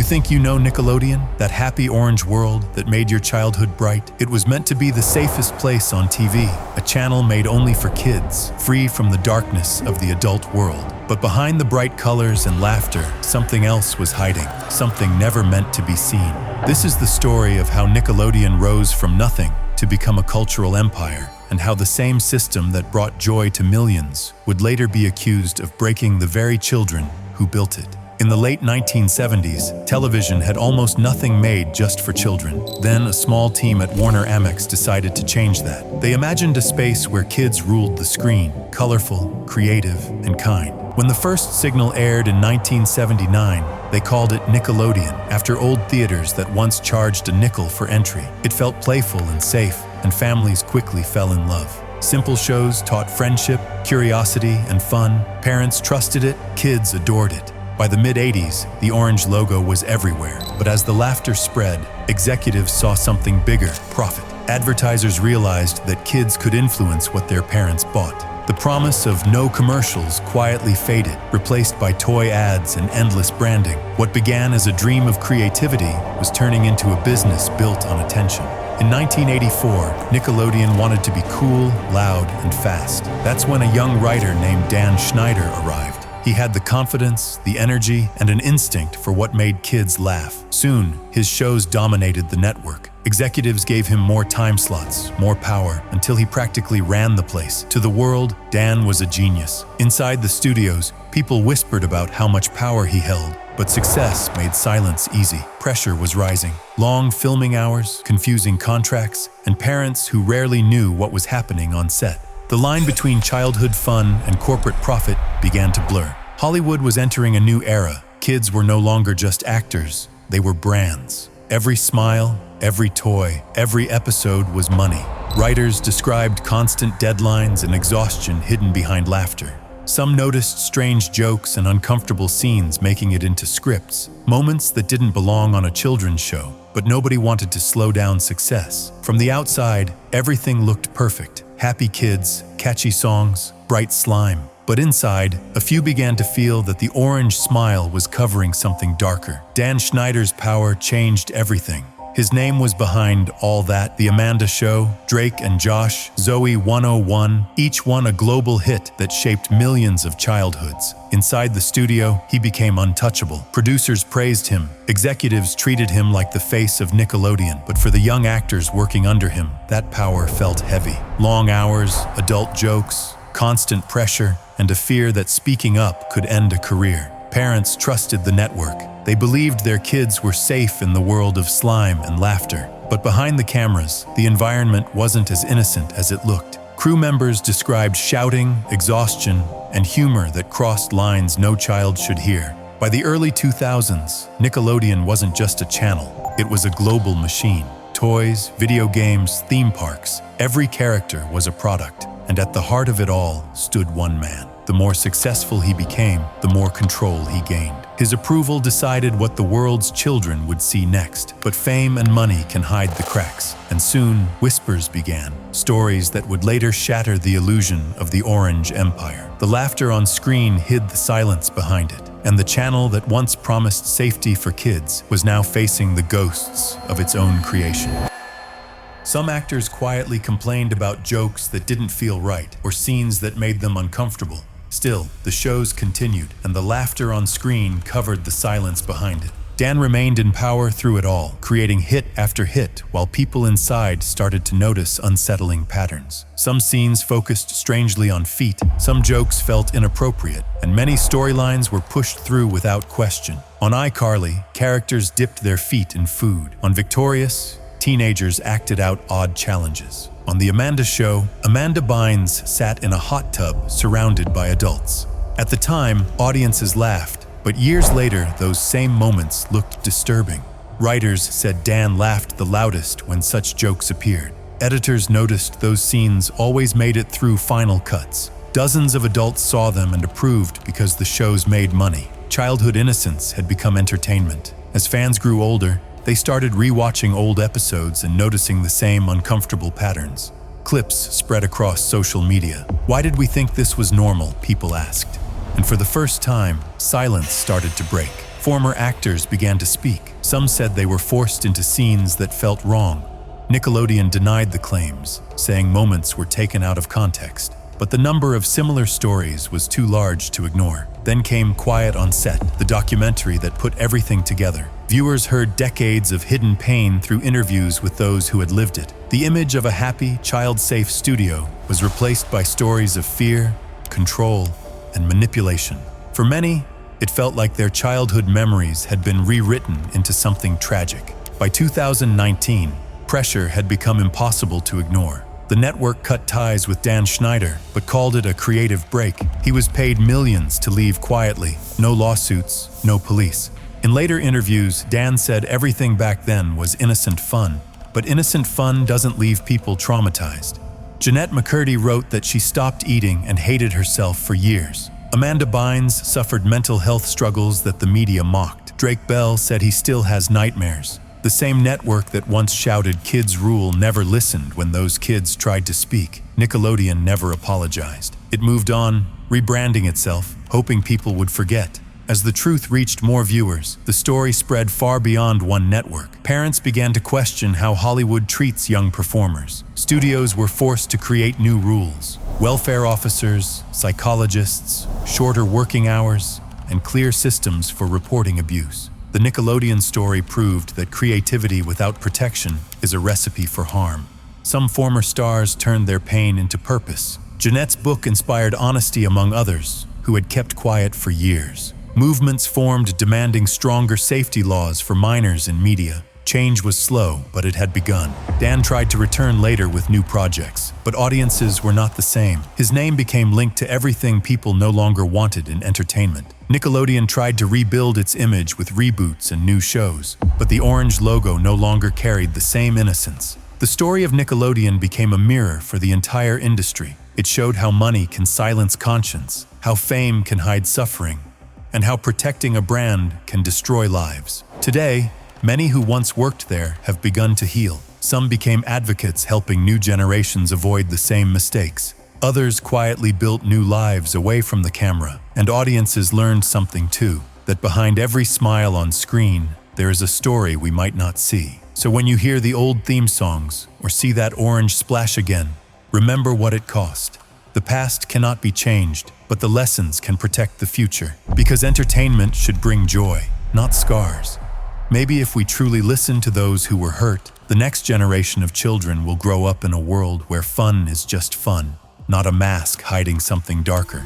think you know Nickelodeon? That happy orange world that made your childhood bright? It was meant to be the safest place on TV, a channel made only for kids, free from the darkness of the adult world. But behind the bright colors and laughter, something else was hiding, something never meant to be seen. This is the story of how Nickelodeon rose from nothing to become a cultural empire, and how the same system that brought joy to millions would later be accused of breaking the very children who built it. In the late 1970s, television had almost nothing made just for children. Then a small team at Warner Amex decided to change that. They imagined a space where kids ruled the screen, colorful, creative, and kind. When the first signal aired in 1979, they called it Nickelodeon, after old theaters that once charged a nickel for entry. It felt playful and safe, and families quickly fell in love. Simple shows taught friendship, curiosity, and fun. Parents trusted it, kids adored it. By the mid-80s, the orange logo was everywhere. But as the laughter spread, executives saw something bigger: profit. Advertisers realized that kids could influence what their parents bought. The promise of no commercials quietly faded, replaced by toy ads and endless branding. What began as a dream of creativity was turning into a business built on attention. In 1984, Nickelodeon wanted to be cool, loud, and fast. That's when a young writer named Dan Schneider arrived. He had the confidence, the energy, and an instinct for what made kids laugh. Soon, his shows dominated the network. Executives gave him more time slots, more power, until he practically ran the place. To the world, Dan was a genius. Inside the studios, people whispered about how much power he held. But success made silence easy. Pressure was rising. Long filming hours, confusing contracts, and parents who rarely knew what was happening on set. The line between childhood fun and corporate profit began to blur. Hollywood was entering a new era. Kids were no longer just actors, they were brands. Every smile, every toy, every episode was money. Writers described constant deadlines and exhaustion hidden behind laughter. Some noticed strange jokes and uncomfortable scenes making it into scripts, moments that didn't belong on a children's show. But nobody wanted to slow down success. From the outside, everything looked perfect. Happy kids, catchy songs, bright slime. But inside, a few began to feel that the orange smile was covering something darker. Dan Schneider's power changed everything. His name was behind all that: The Amanda Show, Drake and Josh, Zoey 101, each one a global hit that shaped millions of childhoods. Inside the studio, he became untouchable. Producers praised him. Executives treated him like the face of Nickelodeon. But for the young actors working under him, that power felt heavy. Long hours, adult jokes, constant pressure, and a fear that speaking up could end a career. Parents trusted the network. They believed their kids were safe in the world of slime and laughter. But behind the cameras, the environment wasn't as innocent as it looked. Crew members described shouting, exhaustion, and humor that crossed lines no child should hear. By the early 2000s, Nickelodeon wasn't just a channel, it was a global machine. Toys, video games, theme parks, every character was a product. And at the heart of it all stood one man. The more successful he became, the more control he gained. His approval decided what the world's children would see next. But fame and money can hide the cracks. And soon, whispers began. Stories that would later shatter the illusion of the Orange Empire. The laughter on screen hid the silence behind it. And the channel that once promised safety for kids was now facing the ghosts of its own creation. Some actors quietly complained about jokes that didn't feel right, or scenes that made them uncomfortable. Still, the shows continued, and the laughter on screen covered the silence behind it. Dan remained in power through it all, creating hit after hit, while people inside started to notice unsettling patterns. Some scenes focused strangely on feet, some jokes felt inappropriate, and many storylines were pushed through without question. On iCarly, characters dipped their feet in food. On Victorious, teenagers acted out odd challenges. On The Amanda Show, Amanda Bynes sat in a hot tub surrounded by adults. At the time, audiences laughed, but years later, those same moments looked disturbing. Writers said Dan laughed the loudest when such jokes appeared. Editors noticed those scenes always made it through final cuts. Dozens of adults saw them and approved because the shows made money. Childhood innocence had become entertainment. As fans grew older, they started rewatching old episodes and noticing the same uncomfortable patterns. Clips spread across social media. Why did we think this was normal? People asked. And for the first time, silence started to break. Former actors began to speak. Some said they were forced into scenes that felt wrong. Nickelodeon denied the claims, saying moments were taken out of context. But the number of similar stories was too large to ignore. Then came Quiet on Set, the documentary that put everything together. Viewers heard decades of hidden pain through interviews with those who had lived it. The image of a happy, child-safe studio was replaced by stories of fear, control, and manipulation. For many, it felt like their childhood memories had been rewritten into something tragic. By 2019, pressure had become impossible to ignore. The network cut ties with Dan Schneider, but called it a creative break. He was paid millions to leave quietly. No lawsuits, no police. In later interviews, Dan said everything back then was innocent fun. But innocent fun doesn't leave people traumatized. Jennette McCurdy wrote that she stopped eating and hated herself for years. Amanda Bynes suffered mental health struggles that the media mocked. Drake Bell said he still has nightmares. The same network that once shouted "Kids rule" never listened when those kids tried to speak. Nickelodeon never apologized. It moved on, rebranding itself, hoping people would forget. As the truth reached more viewers, the story spread far beyond one network. Parents began to question how Hollywood treats young performers. Studios were forced to create new rules. Welfare officers, psychologists, shorter working hours, and clear systems for reporting abuse. The Nickelodeon story proved that creativity without protection is a recipe for harm. Some former stars turned their pain into purpose. Jennette's book inspired honesty among others, who had kept quiet for years. Movements formed demanding stronger safety laws for minors in media. Change was slow, but it had begun. Dan tried to return later with new projects, but audiences were not the same. His name became linked to everything people no longer wanted in entertainment. Nickelodeon tried to rebuild its image with reboots and new shows, but the orange logo no longer carried the same innocence. The story of Nickelodeon became a mirror for the entire industry. It showed how money can silence conscience, how fame can hide suffering, and how protecting a brand can destroy lives. Today, many who once worked there have begun to heal. Some became advocates helping new generations avoid the same mistakes. Others quietly built new lives away from the camera, and audiences learned something too, that behind every smile on screen, there is a story we might not see. So when you hear the old theme songs or see that orange splash again, remember what it cost. The past cannot be changed, but the lessons can protect the future. Because entertainment should bring joy, not scars. Maybe if we truly listen to those who were hurt, the next generation of children will grow up in a world where fun is just fun, not a mask hiding something darker.